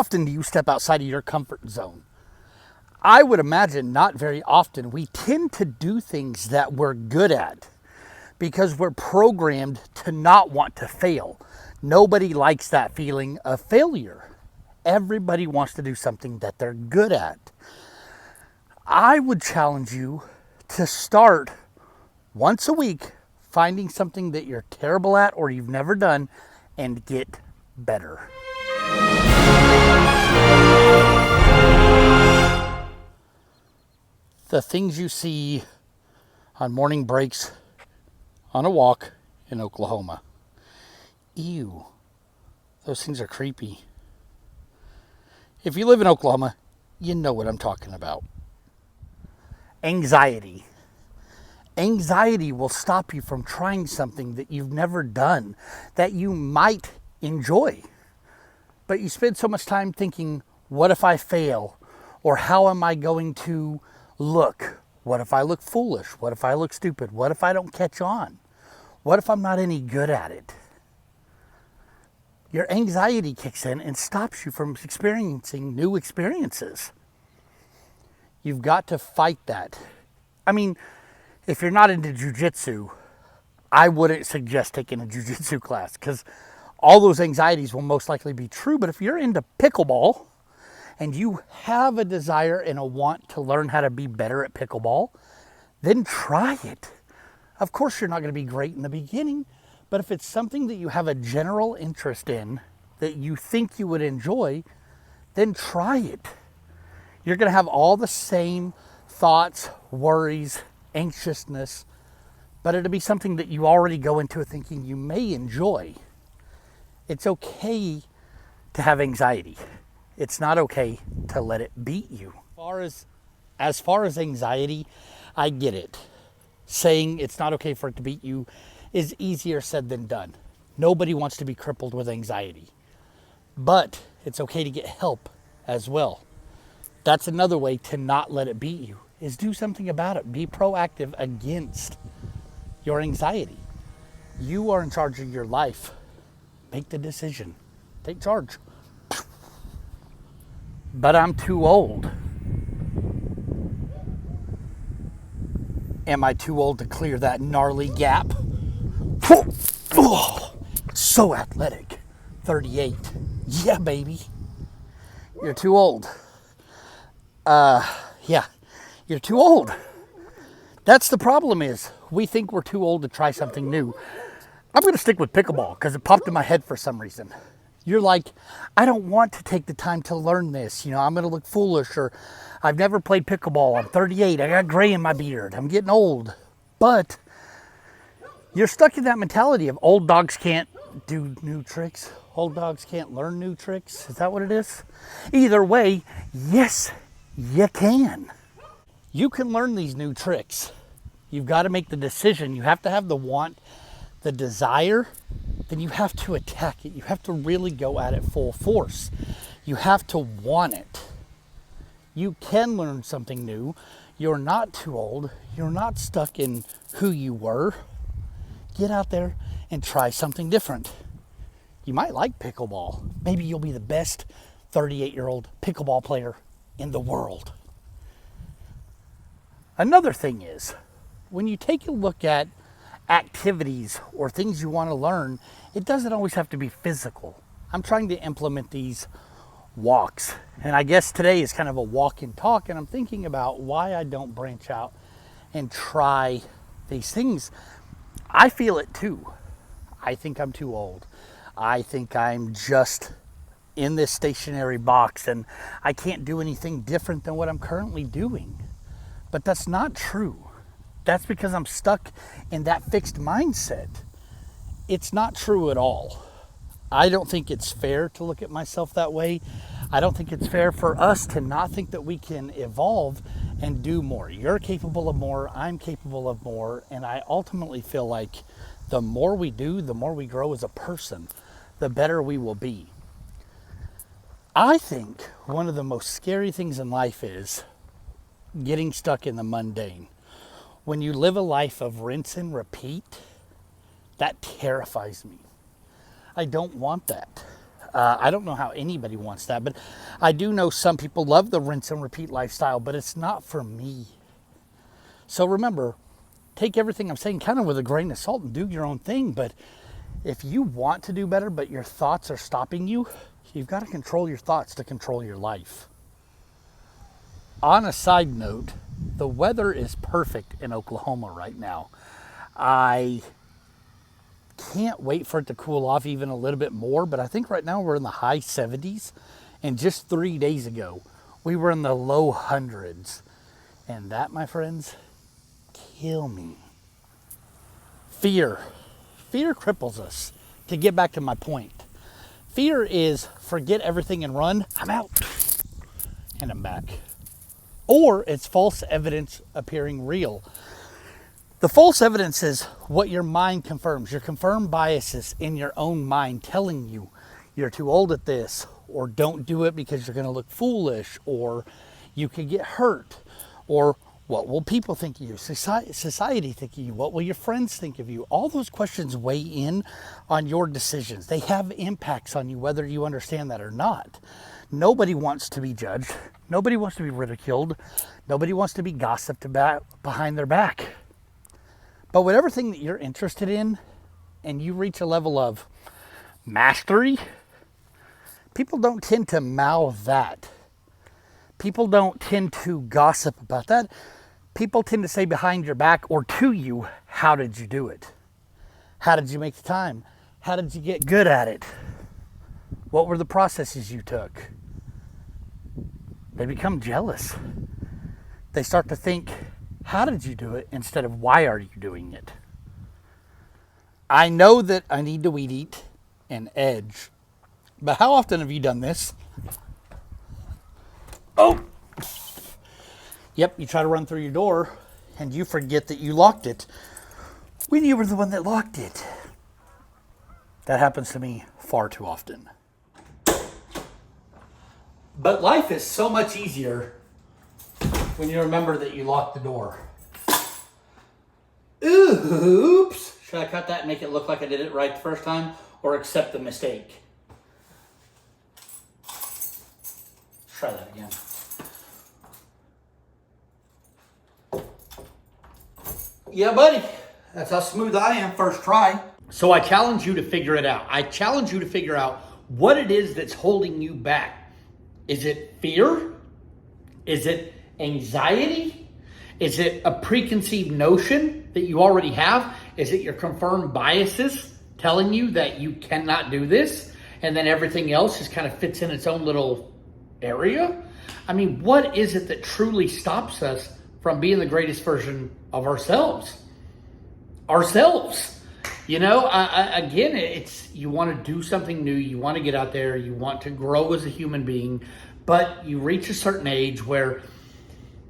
often do you step outside of your comfort zone? I would imagine not very often. We tend to do things that we're good at because we're programmed to not want to fail. Nobody likes that feeling of failure. Everybody wants to do something that they're good at. I would challenge you to start once a week finding something that you're terrible at or you've never done and get better. The things you see on morning breaks on a walk in Oklahoma. Ew, those things are creepy. If you live in Oklahoma, you know what I'm talking about. Anxiety. Anxiety will stop you from trying something that you've never done, that you might enjoy. But you spend so much time thinking, what if I fail? Or how am I going to look? What if I look foolish? What if I look stupid? What if I don't catch on? What if I'm not any good at it? Your anxiety kicks in and stops you from experiencing new experiences. You've got to fight that. I mean, if you're not into jiu-jitsu, I wouldn't suggest taking a jiu-jitsu class because all those anxieties will most likely be true. But if you're into pickleball and you have a desire and a want to learn how to be better at pickleball, then try it. Of course, you're not going to be great in the beginning, but if it's something that you have a general interest in, that you think you would enjoy, then try it. You're going to have all the same thoughts, worries, anxiousness, but it'll be something that you already go into thinking you may enjoy. It's okay to have anxiety. It's not okay to let it beat you. As far as anxiety, I get it. Saying it's not okay for it to beat you is easier said than done. Nobody wants to be crippled with anxiety. But it's okay to get help as well. That's another way to not let it beat you, is do something about it. Be proactive against your anxiety. You are in charge of your life. Make the decision. Take charge. But I'm too old. Am I too old to clear that gnarly gap? Oh, so athletic. 38. Yeah, baby. You're too old. Yeah, you're too old. That's the problem is we think we're too old to try something new. I'm going to stick with pickleball because it popped in my head for some reason. You're like, I don't want to take the time to learn this. You know, I'm going to look foolish, or I've never played pickleball. I'm 38. I got gray in my beard. I'm getting old. But you're stuck in that mentality of old dogs can't do new tricks. Old dogs can't learn new tricks. Is that what it is? Either way, yes, you can. You can learn these new tricks. You've got to make the decision. You have to have the want, the desire. Then you have to attack it. You have to really go at it full force. You have to want it. You can learn something new. You're not too old. You're not stuck in who you were. Get out there and try something different. You might like pickleball. Maybe you'll be the best 38-year-old pickleball player in the world. Another thing is, when you take a look at activities or things you want to learn, it doesn't always have to be physical. I'm trying to implement these walks, and I guess today is kind of a walk and talk, and I'm thinking about why I don't branch out and try these things. I feel it too. I think I'm too old. I think I'm just in this stationary box and I can't do anything different than what I'm currently doing. But that's not true. That's because I'm stuck in that fixed mindset. It's not true at all. I don't think it's fair to look at myself that way. I don't think it's fair for us to not think that we can evolve and do more. You're capable of more, I'm capable of more, and I ultimately feel like the more we do, the more we grow as a person, the better we will be. I think one of the most scary things in life is getting stuck in the mundane. When you live a life of rinse and repeat, that terrifies me. I don't want that. I don't know how anybody wants that, but I do know some people love the rinse and repeat lifestyle, but it's not for me. So remember, take everything I'm saying kind of with a grain of salt and do your own thing. But if you want to do better, but your thoughts are stopping you, you've got to control your thoughts to control your life. On a side note, the weather is perfect in Oklahoma right now. I can't wait for it to cool off even a little bit more, but I think right now we're in the high 70s, and just 3 days ago we were in the low hundreds, and that, my friends, kill me. Fear cripples us. To get back to my point, fear is forget everything and run. I'm out and I'm back. Or it's false evidence appearing real. The false evidence is what your mind confirms. Your confirmed biases in your own mind telling you you're too old at this, or don't do it because you're going to look foolish, or you could get hurt, or what will people think of you? Society think of you? What will your friends think of you? All those questions weigh in on your decisions. They have impacts on you whether you understand that or not. Nobody wants to be judged. Nobody wants to be ridiculed. Nobody wants to be gossiped about behind their back. But whatever thing that you're interested in and you reach a level of mastery, people don't tend to mouth that. People don't tend to gossip about that. People tend to say behind your back or to you, how did you do it? How did you make the time? How did you get good at it? What were the processes you took? They become jealous. They start to think, how did you do it instead of why are you doing it? I know that I need to weed eat and edge, but how often have you done this? Oh! Yep, you try to run through your door and you forget that you locked it when you were the one that locked it. That happens to me far too often. But life is so much easier when you remember that you locked the door. Oops! Should I cut that and make it look like I did it right the first time, or accept the mistake? Let's try that again. Yeah, buddy. That's how smooth I am first try. So I challenge you to figure it out. I challenge you to figure out what it is that's holding you back. Is it fear? Is it anxiety? Is it a preconceived notion that you already have? Is it your confirmed biases telling you that you cannot do this, and then everything else just kind of fits in its own little area? I mean, what is it that truly stops us from being the greatest version of ourselves? You know, again, it's you want to do something new. You want to get out there. You want to grow as a human being, but you reach a certain age where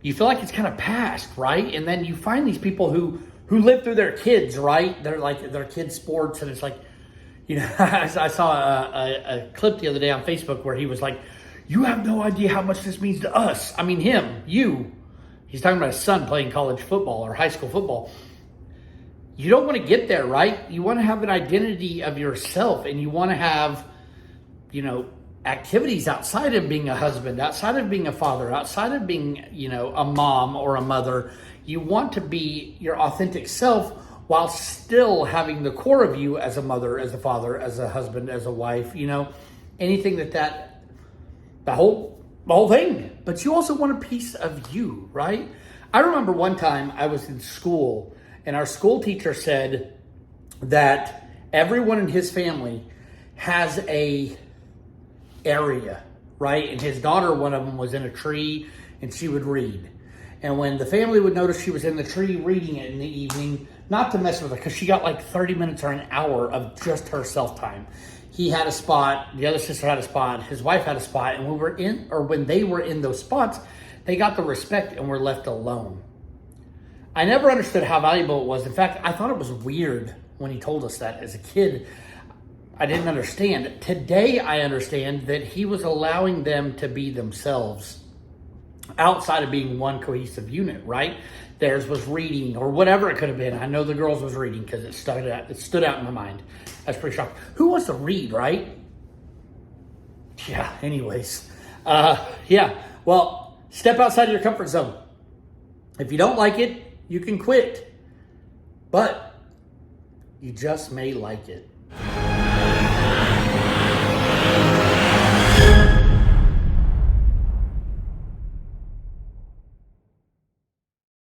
you feel like it's kind of past, right? And then you find these people who live through their kids, right? They're like their kids' sports, and it's like, you know, I saw a clip the other day on Facebook where he was like, "You have no idea how much this means to us." I mean, you. He's talking about his son playing college football or high school football. You don't want to get there, right? You want to have an identity of yourself, and you want to have, you know, activities outside of being a husband, outside of being a father, outside of being, you know, a mom or a mother. You want to be your authentic self while still having the core of you as a mother, as a father, as a husband, as a wife, you know, anything the whole thing. But you also want a piece of you, right? I remember one time I was in school, and our school teacher said that everyone in his family has a area, right? And his daughter, one of them, was in a tree and she would read. And when the family would notice she was in the tree reading it in the evening, not to mess with her, because she got like 30 minutes or an hour of just her self-time. He had a spot, the other sister had a spot, his wife had a spot, and when they were in those spots, they got the respect and were left alone. I never understood how valuable it was. In fact, I thought it was weird when he told us that as a kid. I didn't understand. Today, I understand that he was allowing them to be themselves outside of being one cohesive unit, right? Theirs was reading or whatever it could have been. I know the girls was reading because it stood out in my mind. That's pretty shocking. Who wants to read, right? Yeah, anyways. Yeah, well, step outside of your comfort zone. If you don't like it, you can quit. But you just may like it.